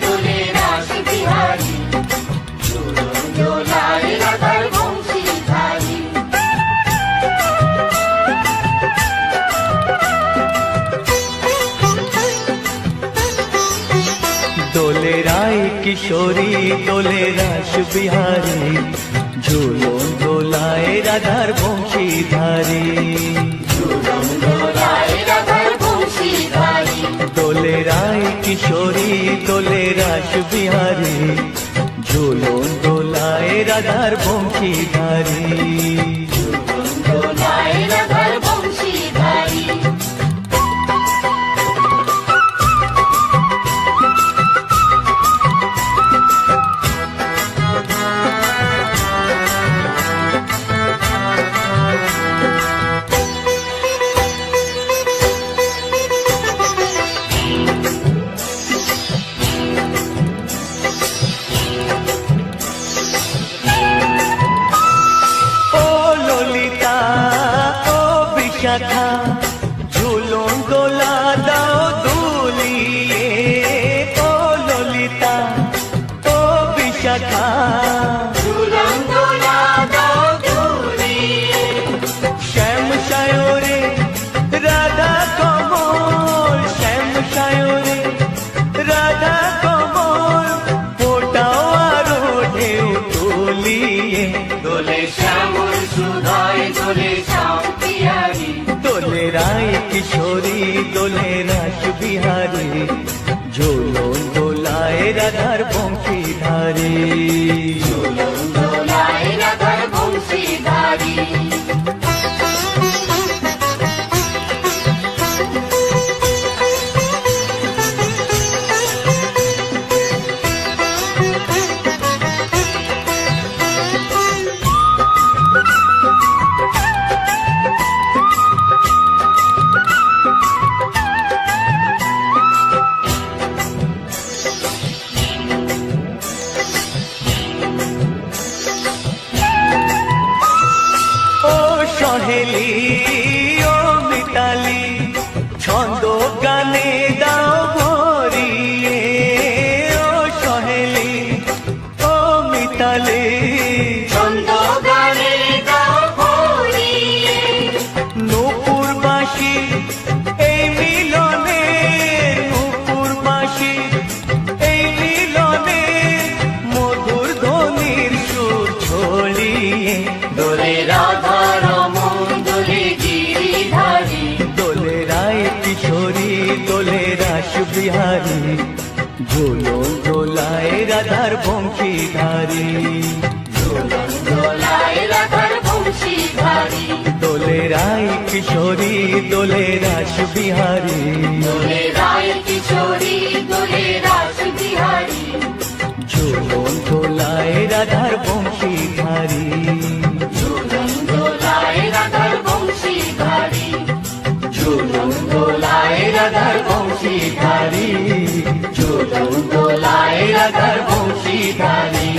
দোলে রাস বিহারী, ঝুলন দোলায় রাধার বংশীধারী। দোলে রায় কিশোরী দোলে রাস বিহারী, ঝুলন দোলায় রাধার বংশীধারী। ঝুলন দোলায় রাধার বংশীধারী। দোলে রায় কিশোরী দোলে রাস বিহারী, ঝুলন দোলায় রাধার বংশীধারী। ঝুলন দোলায় রাধার বংশীধারী। বিশাখা ঝুলন দোলা দাও দুলিয়ে, ও ললিতা ও বিশাখা ঝুলন দোলা দাও দুলিয়ে। শ্যাম সায়রে রাধা কমল, শ্যাম সায়রে রাধা কমল, ফোটাও আরো ঢেউ তুলিয়ে। দোলে শ্যামল সুধায় দোলে শ্যাম বিহারী। দোলে রায় কিশোরী দোলে রাস বিহারী, ঝুলন দোলায় রাধার বংশীধারী। ঝুলন দোলায় রাধার বংশীধারী। সহেলি ও মিতালি ছন্দ গানে দাও ভরিয়ে, ও সহেলি ও মিতালি ছন্দ গানে দাও ভরিয়ে। নূপুর বাঁশি এই মিলনে, নূপুর বাঁশি এই মিলনে, মধুর ধ্বনির সুর ছড়িয়ে। দোলে রাধা রমন দোলে গিরিধারী। দোলে রায় কিশোরী দোলে রাস বিহারী, ঝুলন দোলায় রাধার বংশীধারী। ঝুলন দোলায় রাধার বংশীধারী। দোলে রায় কিশোরী দোলে রাস বিহারী, দোলে রায় কিশোরী দোলে রাস বিহারী। ঝুলন দোলায় রাধার বংশীধারী। ঝুলন দোলায় রাধার বংশীধারী। ঝুলন দোলায় রাধার বংশীধারী। ঝুলন দোলায় রাধার বংশীধারী।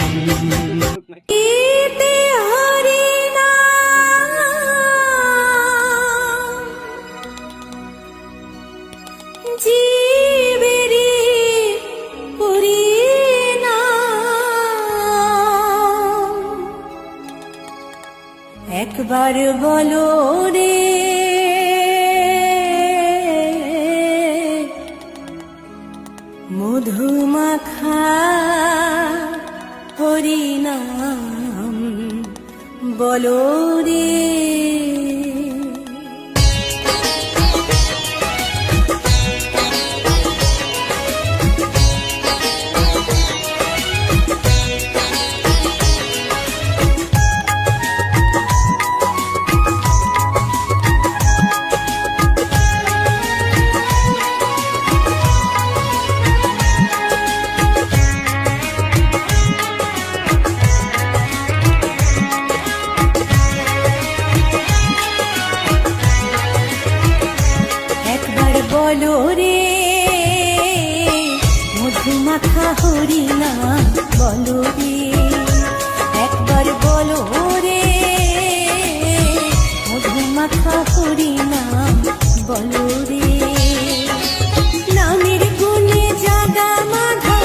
একবার বলো রে মধুমাখা হরিনাম বলো রে। বলো রে মধুমাখা হরিনাম বলো রে, একবার বলো রে মধুমাখা হরিনাম বলো রে। নামের গুণে জাগা মাধা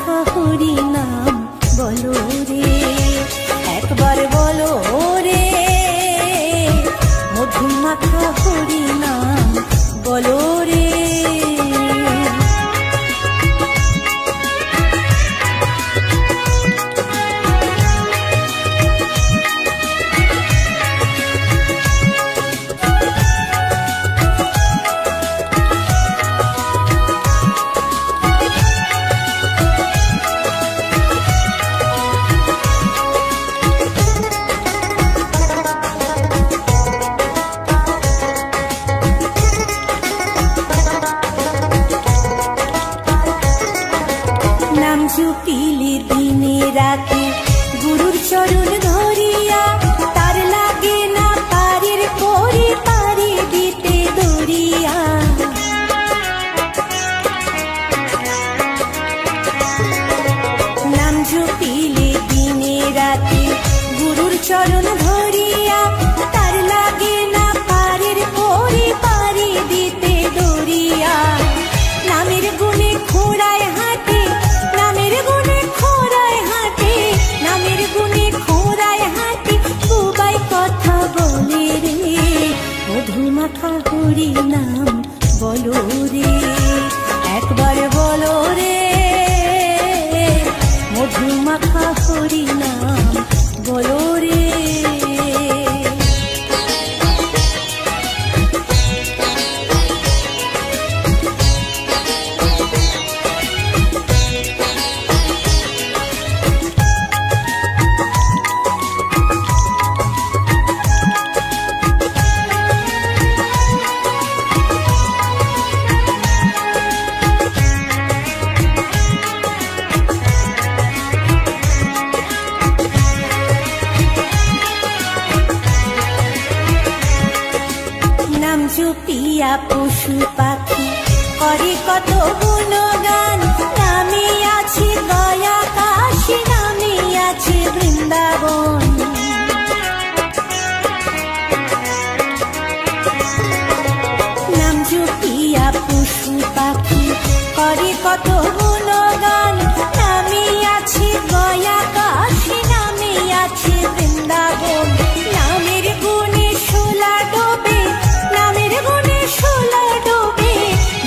মাখা হরি নাম বলো রে, একবার বলো রে, মধু মাখা হরি নাম বলো রে। নাম জপিলে দিনে রাতে গুরুর চরণ ধরিয়া, তার লাগে না পারের পরে পারি দিতে দরিয়া। নাম জপিলে দিনে রাতে গুরুর চরণ ধরিয়া, তার লাগে না পারের পরে পারি দিতে দরিয়া। নামের গুণে খোড়ায় হাঁটে, নামের গুণে খোড়ায় হাঁটে, নামের গুণে খোড়ায় হাঁটে, বুবাই কথা বলে রে, মধু মাখা হরি নাম বলো রে, একবার বলো রে, মধু মাখা হরি নাম বলো রে। নাম জপিয়া পশু পাখি করে কত গুণগান, নামে আছে গয়া কাশী, নামে আছে বৃন্দাবন। নাম জপিয়া পশু পাখি করে কত গুণগান, নামে আছে গয়া কাশী, নামে আছে বৃন্দাবন। নামের গুণে শোলা ডোবে, নামের গুণে শোলা ডোবে,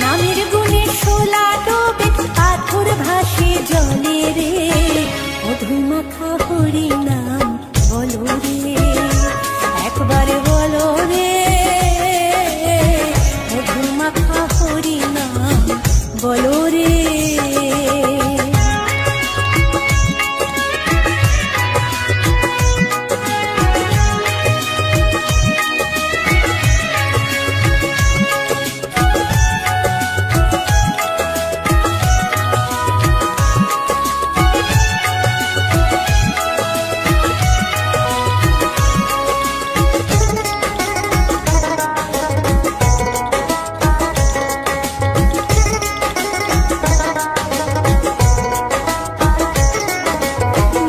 নামের গুণে শোলা ডোবে, পাথর ভাসে জলে রে, মধু মাখা হরি নাম বলো রে, একবার বলো রে, মধু মাখা হরি নাম বলো রে।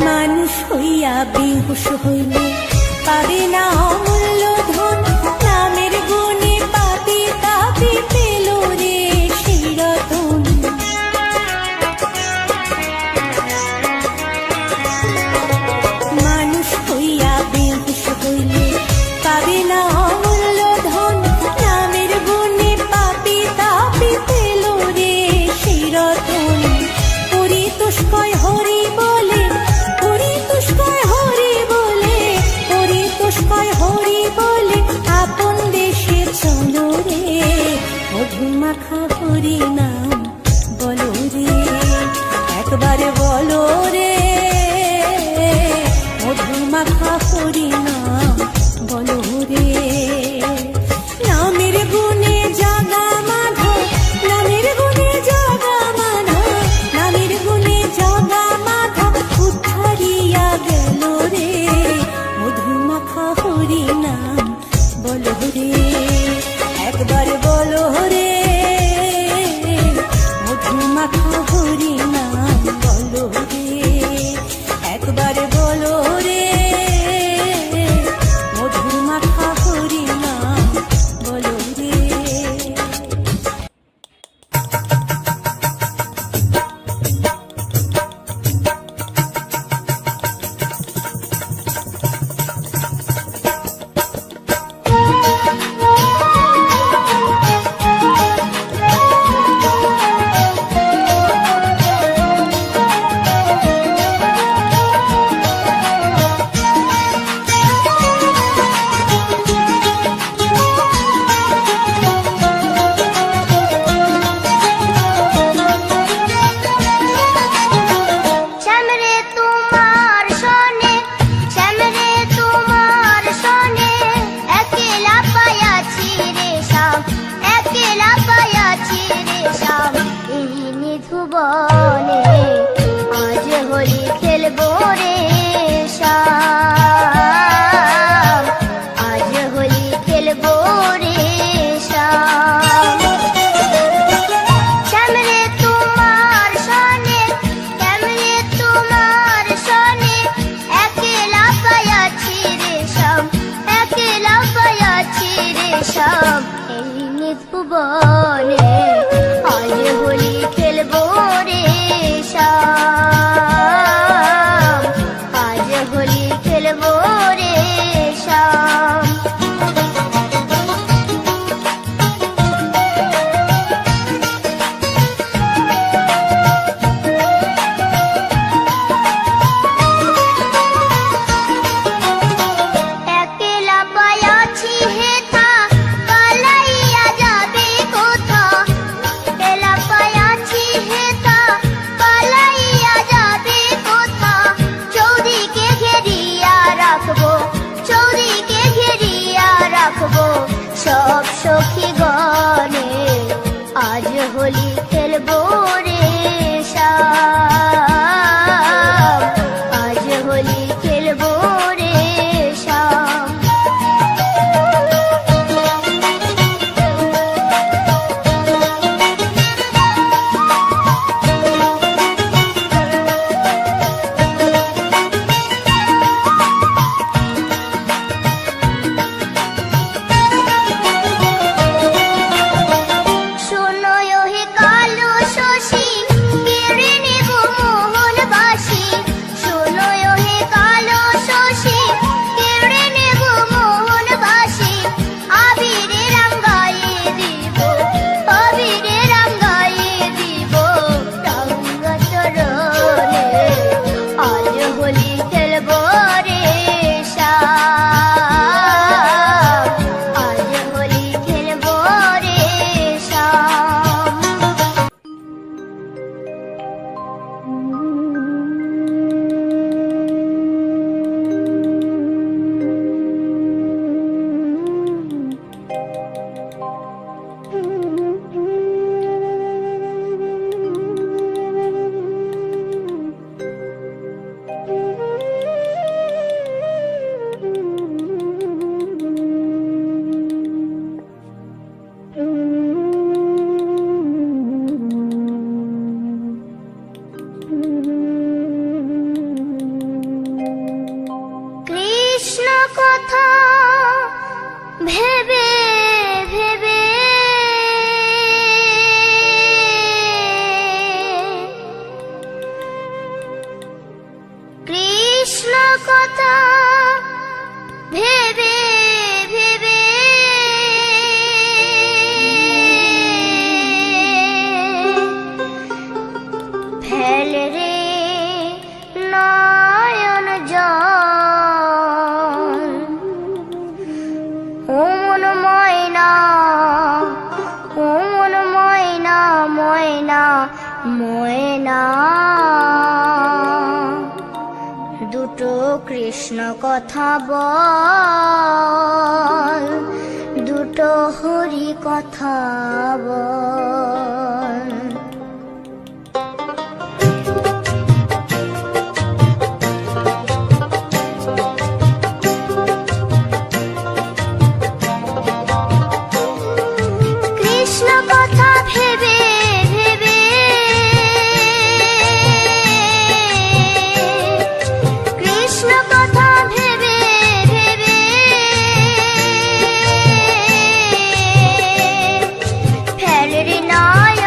মানুষ হইয়া বেহুশ হইলে পাবে না অমূল্য ধন, নামের গুণে পাবে তাবে পেল রে সেই রতন। মানুষ হইয়া বেহুশ হইলে পাবে না অমূল্য ধন, নামের গুণে পাবে তাবে পেল রে সেই রতন। পরিতোষকয় হরি বলে, পরিতোষকয় হরি বলে, পরিতোষকয় হরি বলে, আপন দেশে চলো রে, মধু মাখা হরি নাম বলো রে, একবার বলো রে, মধু মাখা হরি নাম বলো রে। নামের গুণে জাগা মাধব, নামের গুণে জাগা মাধব, নামের গুণে জাগা মাধব, উদ্ধারিয়া গেল রে, মধু মাখা হরি নাম বলো রে, একবার বলো রে, মধু মাখা হরি নাম বলো রে। সব এই নিজ ভুবনে আজ হোলি খেলবো রে শ্যাম আজ হোলি খেলবো রে শ্যাম একলা পায়াছি হেথা পালাইয়া যাবে কোথা একলা পায়াছি হেথা পালাইয়া যাবে কোথা চৌদিকে ঘেরিয়া রাখবো চৌদিকে ঘেরিয়া রাখবো সব সখী গণে আজ হোলি খেলবো রে শ্যাম আজ হোলি খেলবো রে শ্যাম শোনো হে কালো শশী কেড়ে নেব মোহনবাসী শোনো হে কালো শশী কেড়ে নেব মোহনবাসী আবিরে রঙ্গায়ে দিব আবিরে রঙ্গায়ে দিব রঙ্গ চরণে আজ হোলি খেলবো রে শ্যাম আজ হোলি খেলবো রে শ্যাম কৃষ্ণ কথা ভেবে ভেবে কৃষ্ণ কথা ভেবে ভেবে ফেল রে নয়ন জল ও মন ময়না ও মন ময়না ময়না ময়না দুটো কৃষ্ণ কথা বল দুটো হরি কথা বল কৃষ্ণ কথা ভেবে ভেবে কৃষ্ণ কথা ভেবে ভেবে ফেল রে নয়ন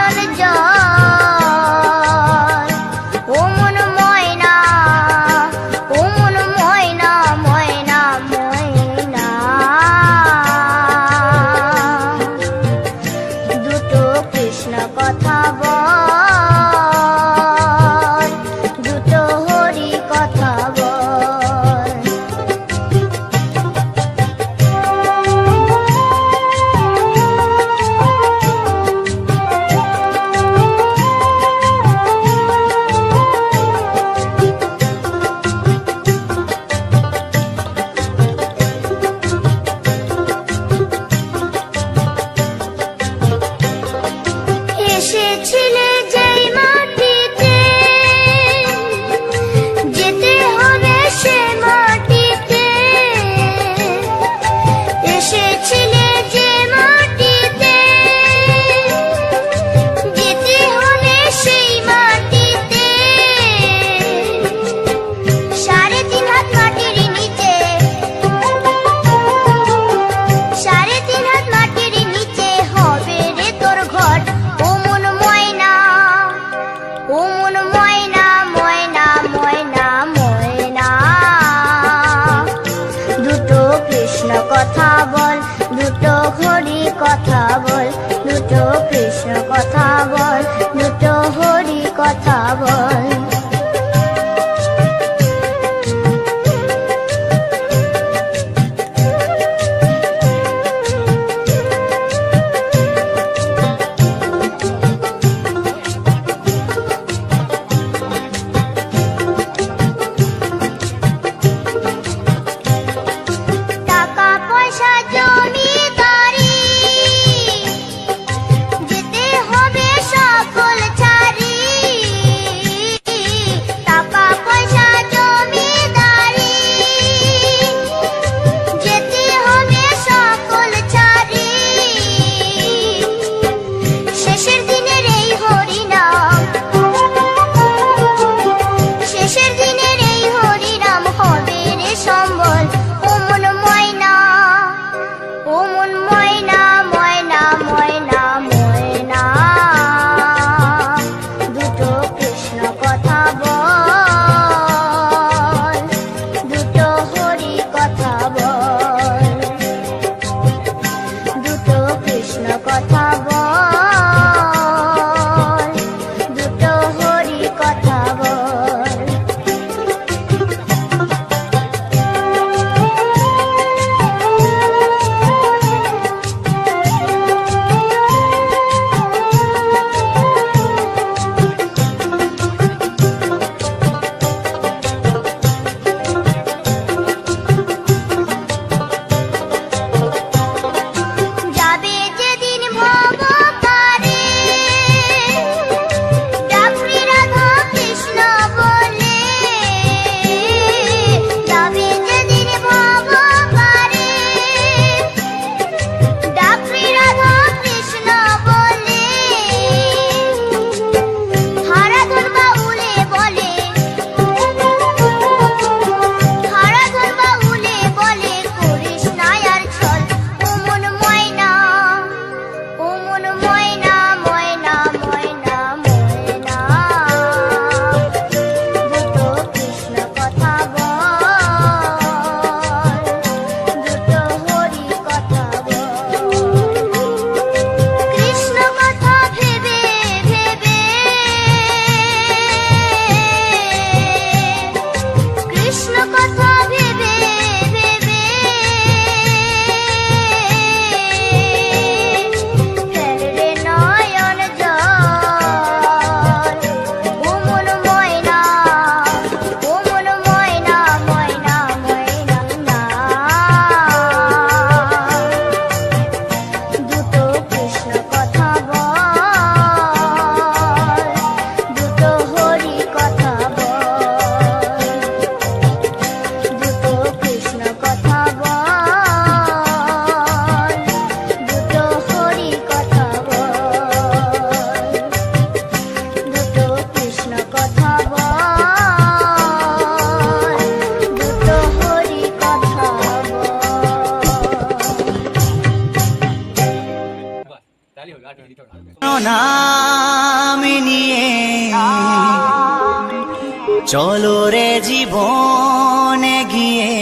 চলো রে জীবন গিয়ে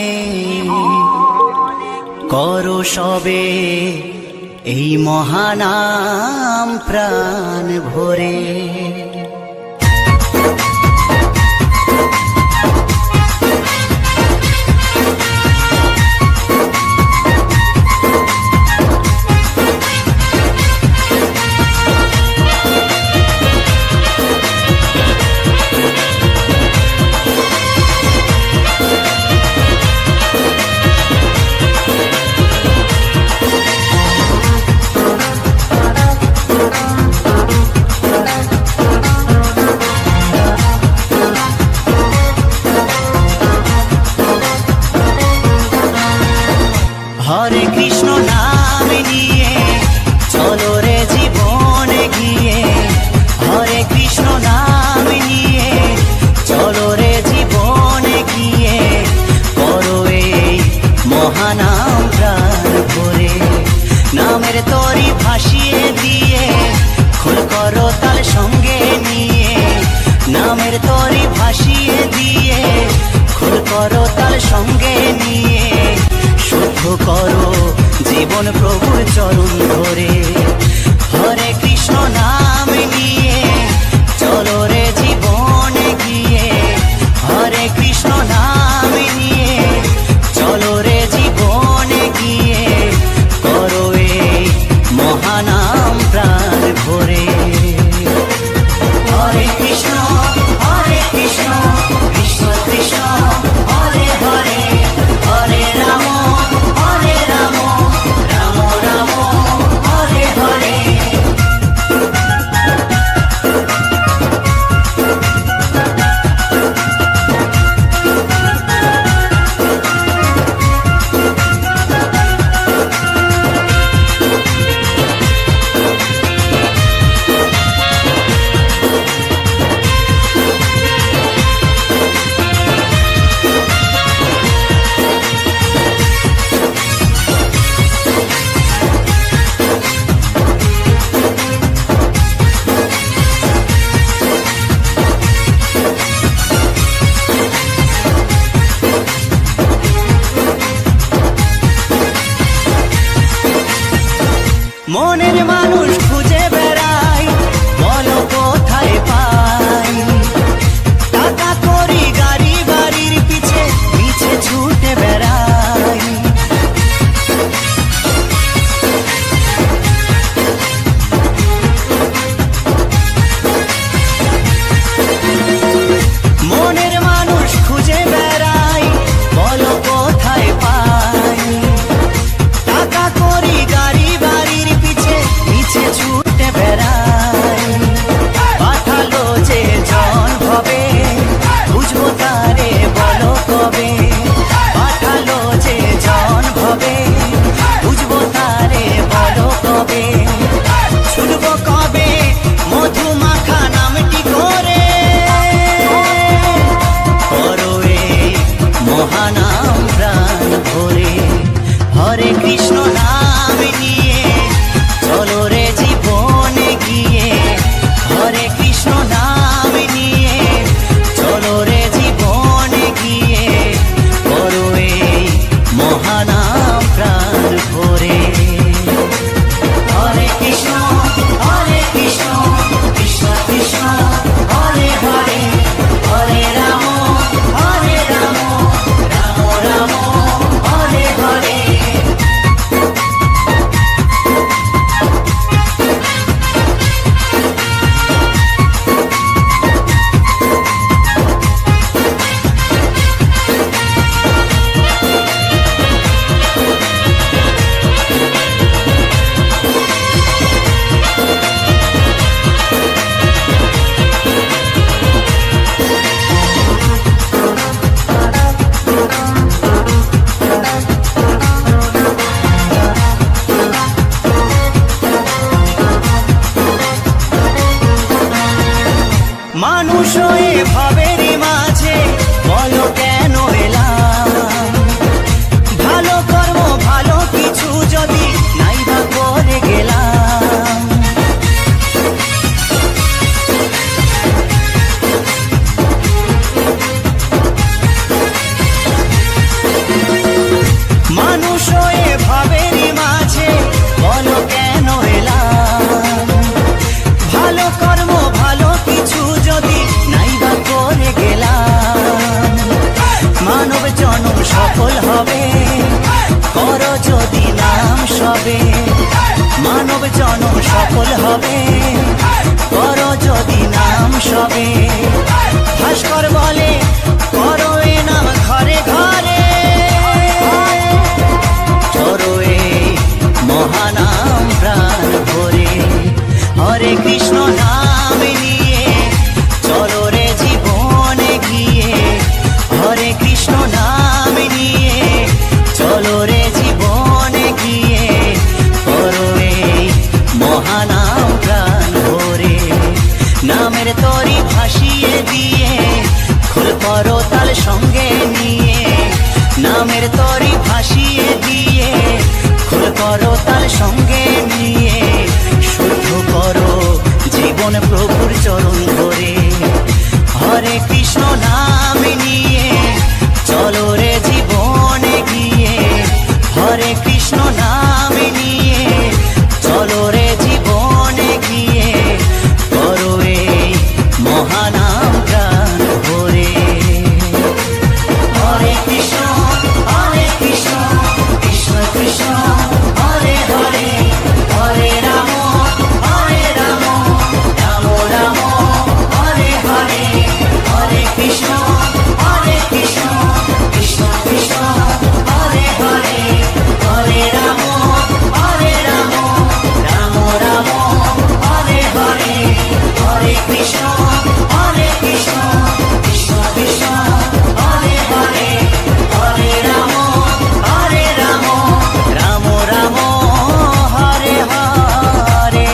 করো সবে এই মহানাম প্রাণ ভরে। জনম সফল হবে, করো যদি নাম সবে। ভাস্কর বলে করো এ নাম ঘরে ঘরে, করো এই মহানাম প্রাণ ভরে। হরে কৃষ্ণ নাম নিয়ে চলো রে জীবনে গিয়ে, হরে কৃষ্ণ নাম নিয়ে চলো রে জীবনে গিয়ে, করো এই মহানাম প্রাণ ভরে। নামের তরি ভাসিয়ে দিয়ে খোল করো তাল সঙ্গে নিয়ে, নামের তরি ভাসিয়ে দিয়ে খোল করো তাল সঙ্গে নিয়ে, শুদ্ধ করো জীবন প্রভুর চরণ ধরে। হরে কৃষ্ণ নাম নিয়ে চলো রে জীবনে গিয়ে, হরে কৃষ্ণ নাম নিয়ে চলো রে জীবনে গিয়ে, করো এই মহানাম প্রাণ ভরে। হরে কৃষ্ণ কৃষ্ণ কৃষ্ণ হরে হরে, হরে রাম রাম রাম হরে হরে, হরে কৃষ্ণ কৃষ্ণ কৃষ্ণ হরে হরে, হরে রাম রাম রাম হরে হরে, হরে কৃষ্ণ কৃষ্ণ কৃষ্ণ কৃষ্ণ হরে হরে, হরে রাম রাম রাম হরে হরে।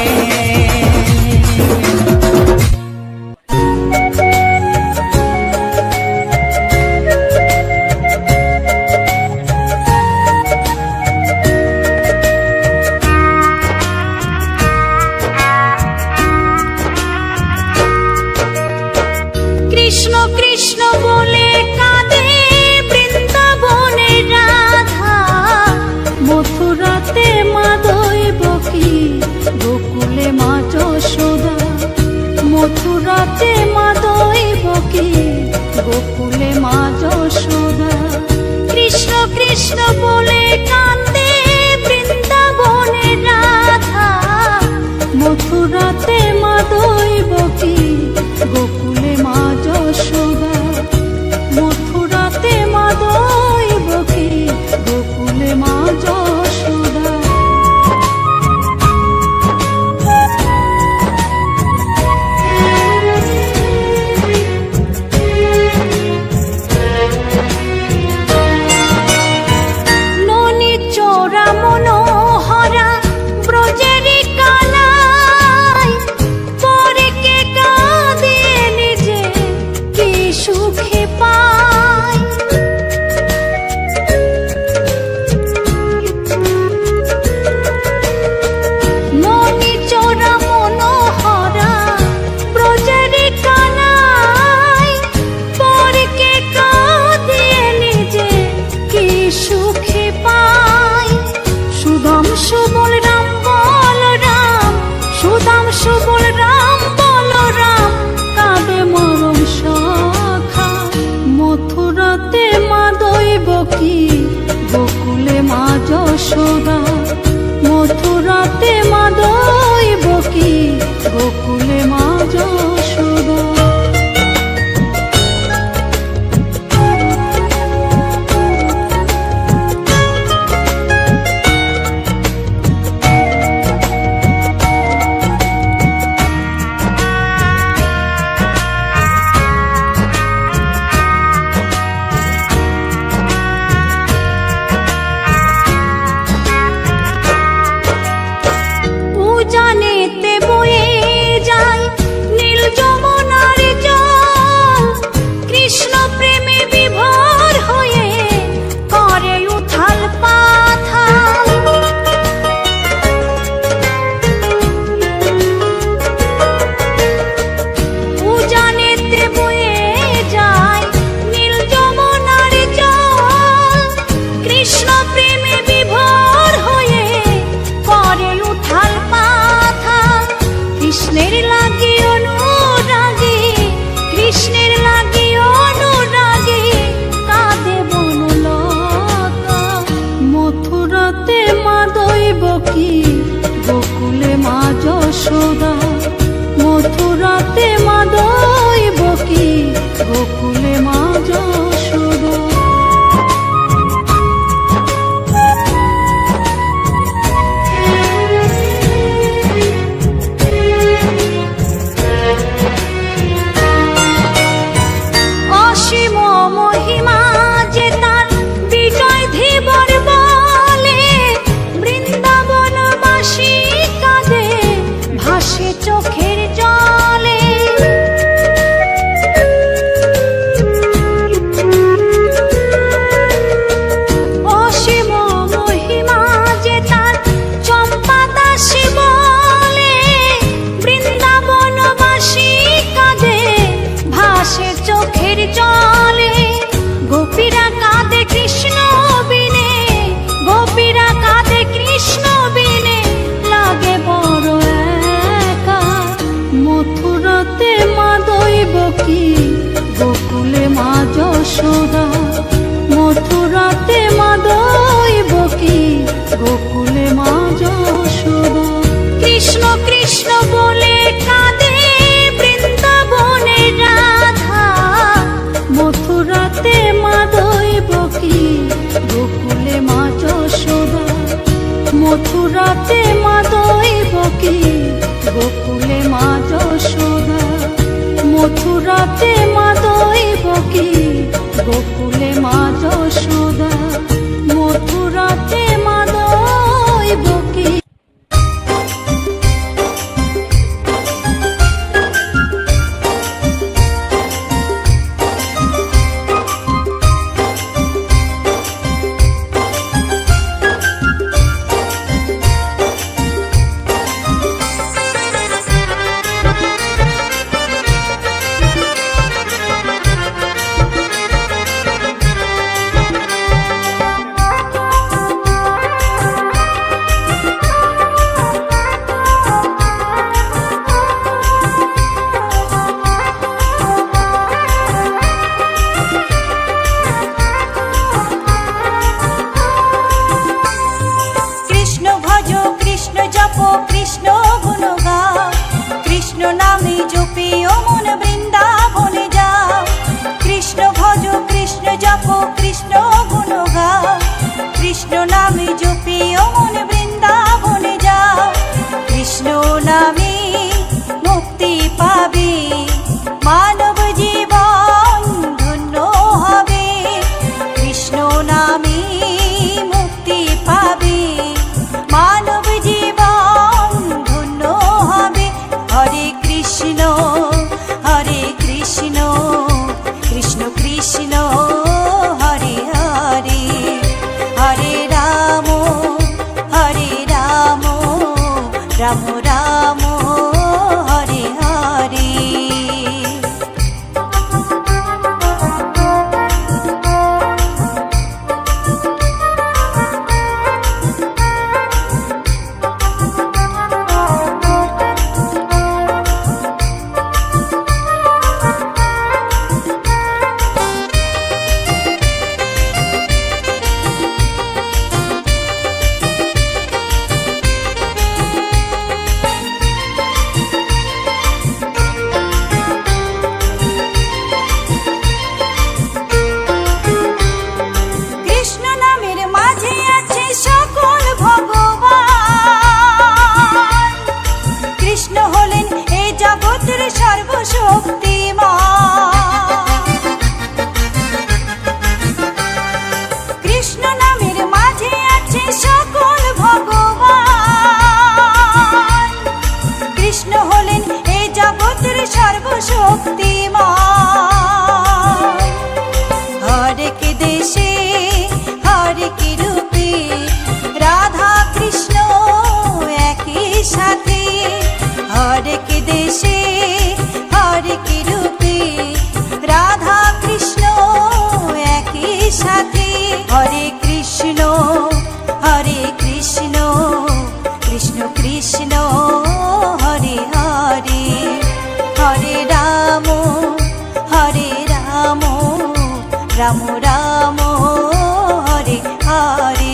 কৃষ্ণ কৃষ্ণ বলে কাঁদে বৃন্দাবনে রাধা, মথুরাতে মা দৈবকী, গোকুলে মা যশোদা। মথুরাতে মা দৈবকী, গোকুলে মা যশোদা। কৃষ্ণ কৃষ্ণ বলে কাঁদে বৃন্দাবনে রাধা, মথুরাতে মা দৈবকী, গোকুলে মা যশোদা। মথুরাতে মা দৈবকী, গোকুলে মা যশোদা। ননি চোরা মনোহরা ব্রজেরি কালাই, পরে কে কাঁদে নিজে কি সুখে পায়। ননি চোরা মনোহরা ব্রজেরি কালাই, পরে কে কাঁদে নিজে কি সুখে পায়। সুদাম সুবল রাম বলরাম, সুদাম সুবল রাম বলরাম, কাঁদে মরম সখা। গোকুলে মা যশোদা। অসীম মহিমা যে তার বিজয় ধীবর বলে, বৃন্দাবনবাসী কাঁদে ভাসে চোখের জলে। অসীম মহিমা যে তার চম্পা দাসী বলে, বৃন্দাবনবাসী কাঁদে ভাসে চোখের জলে। গোপীরা কাঁদে কৃষ্ণ বিনে, গোপীরা কাঁদে কৃষ্ণ বিনে, লাগে বড় একা। মথুরাতে মা দৈব কি, গোকুলে মা যশোদা। মথুরাতে মা দৈব কি, গোকুলে মা যশোদা। কৃষ্ণ কৃষ্ণ বলে কাঁদে বৃন্দাবনের রাধা, মথুরাতে মা দৈব কি, গোকুলে মা যশোদা। মথুরাতে মা দৈব কি, গোকুলে মা যশোদা। মথুরাতে মা দৈব কি, গোকুলে মা যশোদা। মথুরাতে মা দৈব কি। রাম রাম হরে হরে।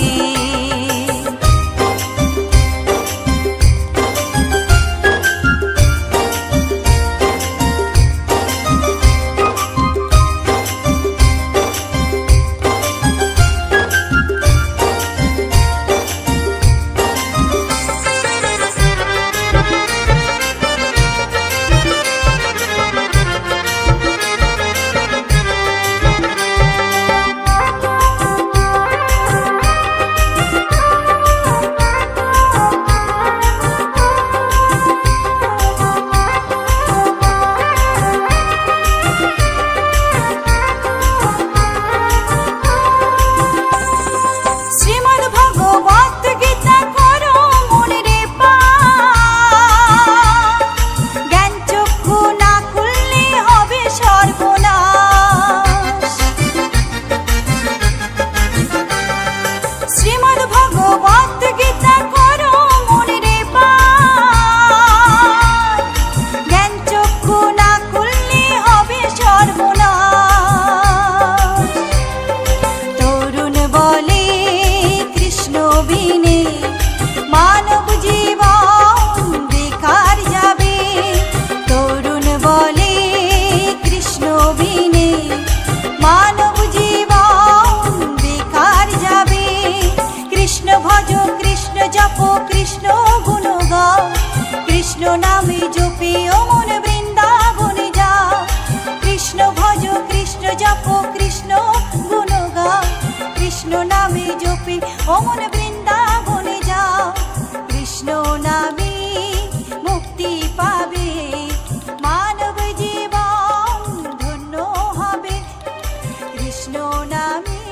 কৃষ্ণ নামে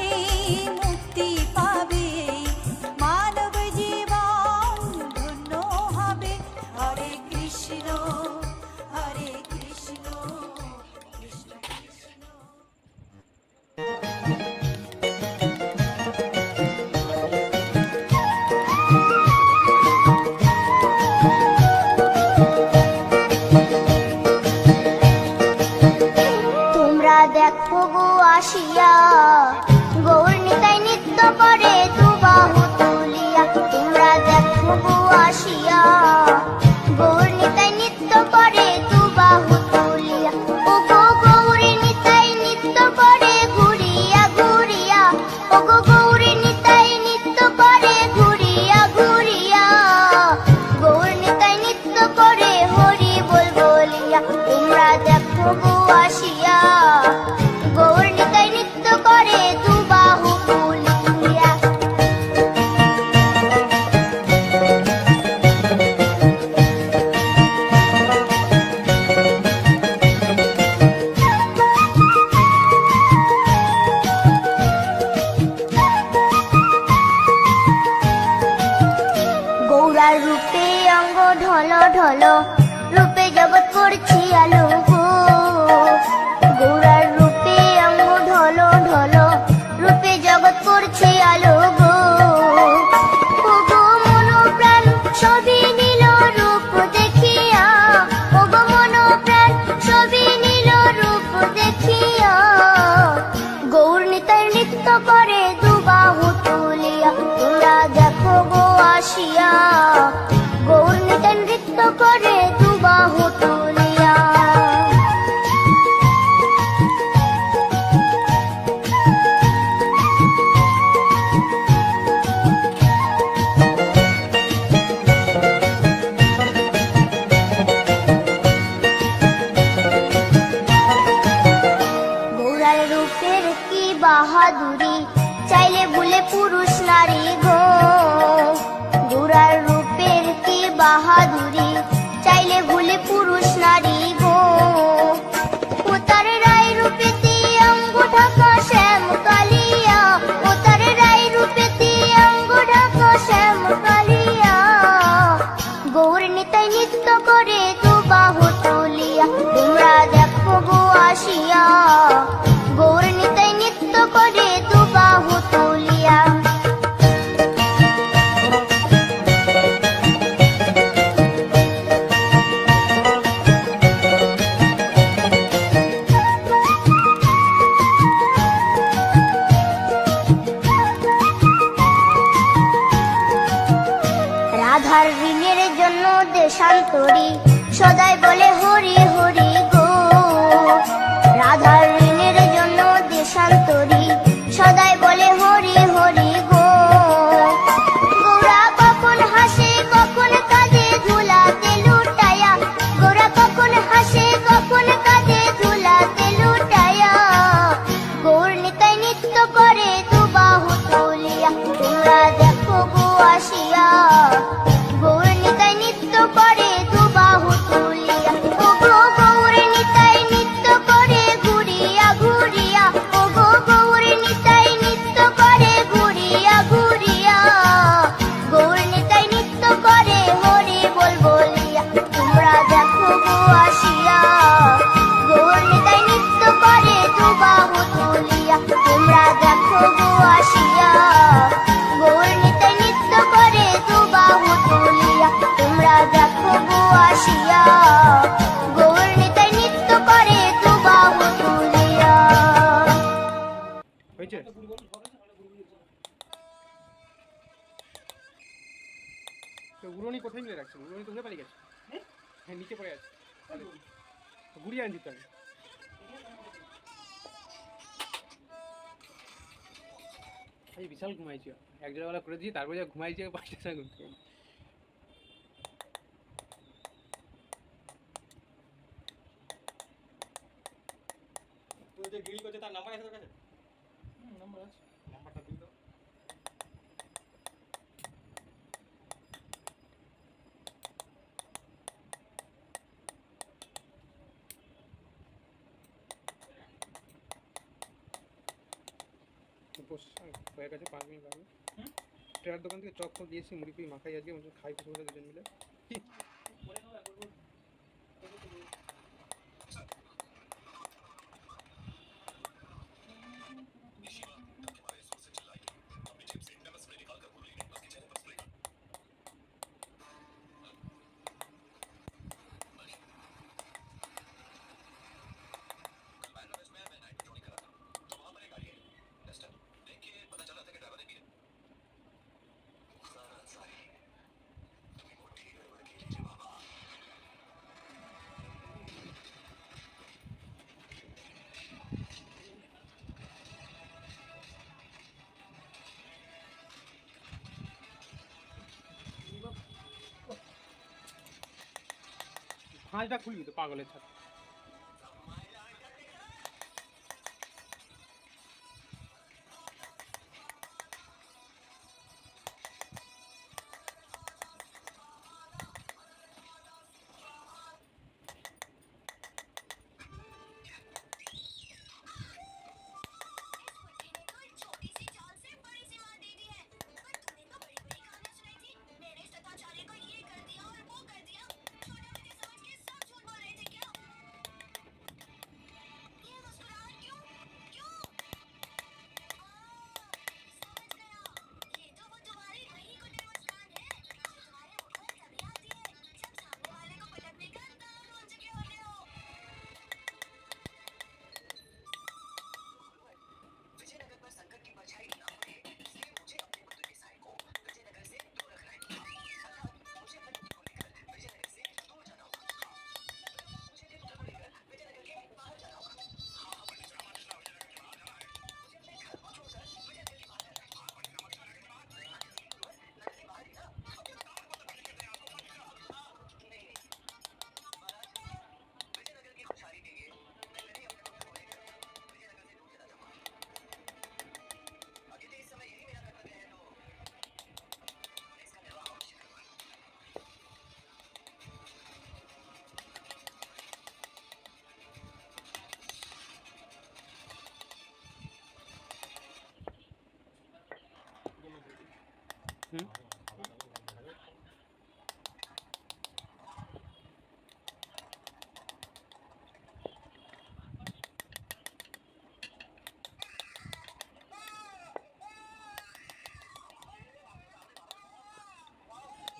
মুক্তি পাবে, মানব জীবন ধন্য হবে। হরে কৃষ্ণ কৃষ্ণ কৃষ্ণ। তোমরা দেখো গো আসিয়া, গৌর নিতাই নৃত্য করে দুবাহু তুলিয়া। তোমরা দেখো গো আসিয়া, গৌর নিতাই নৃত্য করে দুবাহু তুলিয়া। ও গো গৌরী নিতাই নৃত্য করে ঘুরিয়া ঘুরিয়া, ও গো গৌরী নিতাই নৃত্য করে ঘুরিয়া ঘুরিয়া। গৌর নিতাই নৃত্য করে হরি বল বলিয়া। তোমরা দেখো গো আসিয়া, গৌর নিতাই নৃত্য করে দুবাহু তুলিয়া। গৌরার রূপে অঙ্গ ঢল ঢল, রূপে জগৎ করছি আলো গো। গৌরার রূপে অঙ্গ ঢল ঢল, রূপে জগৎ করছি আলো গো। ও গো মন প্রাণ সবই নীল রূপ দেখিয়া, ও গো মন প্রাণ সবই নীল রূপ দেখিয়া। গৌর নিতাই নৃত্য করে দুবাহু তুলিয়া। তোমরা দেখো গো আসিয়া, গৌর নিতাই নৃত্য করে দুবাহু তুলিয়া। গৌরার রূপের কি বাহাদুরি, চাইলে ভুলে পুরুষ নারী গো। গৌরার রূপের কি বাহাদুরি, চাইলে ভুলে পুরুষ নারী গো। ও তার রায় রূপেতে অঙ্গ ঢাকা শ্যাম কালিয়া, ও তার রায় রূপেতে অঙ্গ ঢাকা শ্যাম কালিয়া। গৌর নিতাই নৃত্য করে দুবাহু তুলিয়া। তোমরা দেখো গো আসিয়া, গৌর নিতাই নৃত্য করে দুবাহু তুলিয়া। রাধার ঋণের জন্য দেশান্তরী, সদাই বলে হরি হরি গো। রাধার ঋণের জন্য দেশান্তরী, সদাই বলে হরি হরি গো। গৌরা কখন হাসে কখন কাঁদে ধুলাতে লুটায়া, গৌরা কখন হাসে কখন কাঁদে ধুলাতে লুটায়া। গৌর নিতাই নৃত্য করে দুবাহু তুলিয়া। তোমরা দেখো গো আসিয়া, গৌর নিতাই নৃত্য করে দুবাহু তুলিয়া। ও গো গৌর নিতাই নৃত্য করে ঘুরিয়া ঘুরিয়া, ও গো গৌর নিতাই নৃত্য করে ঘুরিয়া ঘুরিয়া। গৌর নিতাই নৃত্য করে হরি বল বলিয়া। তোমরা দেখো গো আসিয়া, গৌর নিতাই নৃত্য করে দুবাহু তুলিয়া। তোমরা দেখো গো আসিয়া, গৌর নিতাই নৃত্য করে দুবাহু তুলিয়া। তোমরা দেখো গো আসিয়া, গৌর নিতাই নৃত্য করে দুবাহু তুলিয়া। হয়েছে? তো উড়নি কোথায় মিলে রাখছেন? উড়নি তো উড়ে পালিয়ে গেছে। হ্যাঁ নিচে পড়ে আছে। ঘুরিয়ে আন দিতে হবে। এই বিশাল ঘুমাইছি, এক জায়গায় করে দিয়ে তারপরে যা ঘুমাইছি 5টা সময় ঘুমতে। যে ডিল করছে তার নাম্বার আছে তোর কাছে? নাম্বার আছে। নাম্বারটা দিন তো। উপোস হয়ে গেছে 5 মিনিট লাগবে। ট্রেয়ার দোকান থেকে চপ ফপ দিয়েছি, মুড়ি ফুড়ি মাখাই আজকে খাই কিছু করে দুজন মিলে। কি ভাঁজটা খুলবি তো পাগলের ছাত্র। छोटी सी चाल से बड़ी सी मार दे दी है। पर तूने तो बड़ी बड़ी कहानियां सुनाई थी। मैंने सताचार्य को ये कर दिया और वो कर दिया। छोटे बच्चे समझ के सब झूठ बोल रहे थे क्या? ये मुस्कुराहट क्यों? क्यों? समझ गया। ये तो वो तुम्हारी वही कुटिल मुस्कान है जो तुम्हारे मुख पर तभी आती है जब सामने वाले को पलटने का दांव रोल चुके होते हो। विजयनगर पर संकट की परछाई ना पड़े, इसलिए मुझे अपने पुत्र के साय को विजयनगर से दूर रखना है। अर्थात मुझे अपने पुत्र को लेकर विजयनगर से दूर जाना होगा। मुझे अपने पुत्र को लेकर विजयनगर के बाहर जाना होगा। मुझे अपने घर को छोड़कर विजयनगर के बाहर जाना है। नगर के बाहर ही ना? नहीं, महाराज, विजयनगर की खुशहाली के लिए मैं नहीं अपने पुत्र को लेकर विजयनगर से दूर चला जाऊंगा। अब यदि इस समय यही मेरा कर्तव्य है तो मैं इसका निर्वाह अवश्य करूंगा। হুম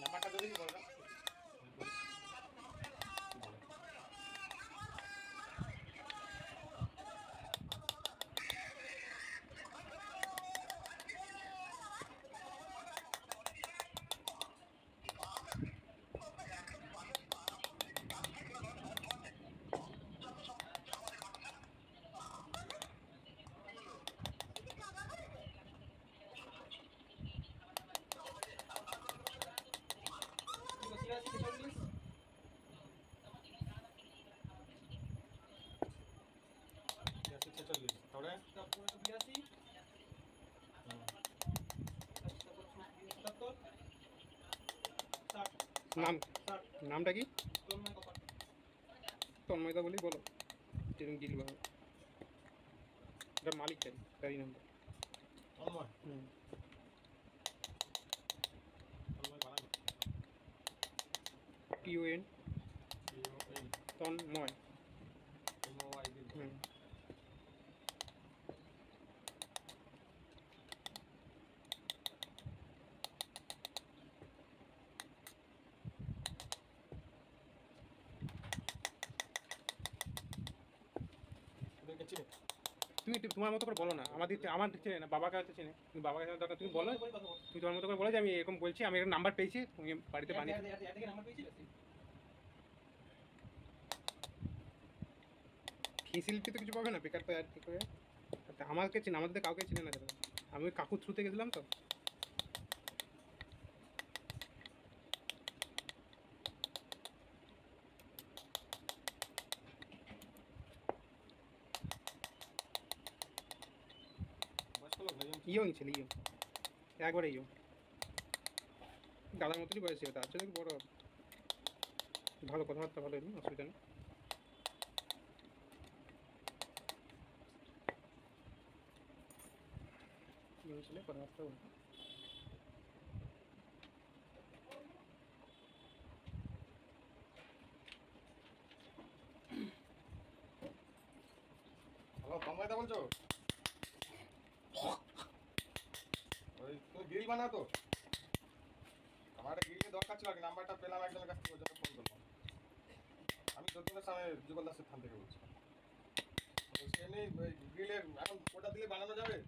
নাম্বারটা যদি বলবেন। তাহলে নাম নামটা কি? তন্ময়দা বলেই বলো, যেরকম গিল এটা মালিক তারই নামটা। হুম TON তন্ময়। হুম তুমি একটু তোমার মতো করে বলো না, আমার চেনে না, বাবার কাছে চেনে, তুমি বাবার কাছে দরকার তুমি বলো, তুমি তোমার মতো করে বলো যে আমি এরকম বলছি, আমি এরকম নাম্বার পেয়েছি, তুমি বাড়িতে বানিয়ে ফেসিলিটি তো কিছু পাবে না, বেকার তো আর কি করে। আমাকে চেনে, আমাদের কাউকে চেনে না যারা, আমি ওই কাকুর থ্রুতে গেছিলাম তো। ইয়ং ছেলে, ইয়ং, একবারে ইয়ং, দাদার মতনই বয়সী, তার সাথে বড়, ভালো কথাবার্তা, ভালো এমনি অসুবিধা নেই। কি হয়েছিল কথাবার্তা বলবো। হ্যালো তন্ময়দা বলছো? ওই তুমি গ্রিল বানাও তো? আমার একটা গ্রিলের দরকার ছিল আর কি, নাম্বারটা পেলাম একজনের কাছ থেকে, ওই জন্য ফোন করলাম। আমি যতীনের সামনে যুগল দাসের থান থেকে বলছি। বলছি এমনি ওই গ্রিলের এখন ওটা দিলে বানানো যাবে?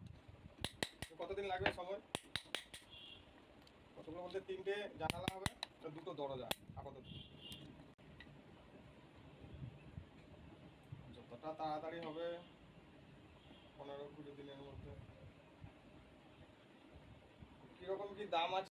তো কতদিন লাগবে সময়? কতগুলো বলতে 3টে জানালা হবে, আর 2টো দরজা আপাতত। যতটা তাড়াতাড়ি হবে 15-20 দিনের মধ্যে। কিরকম কি দাম আছে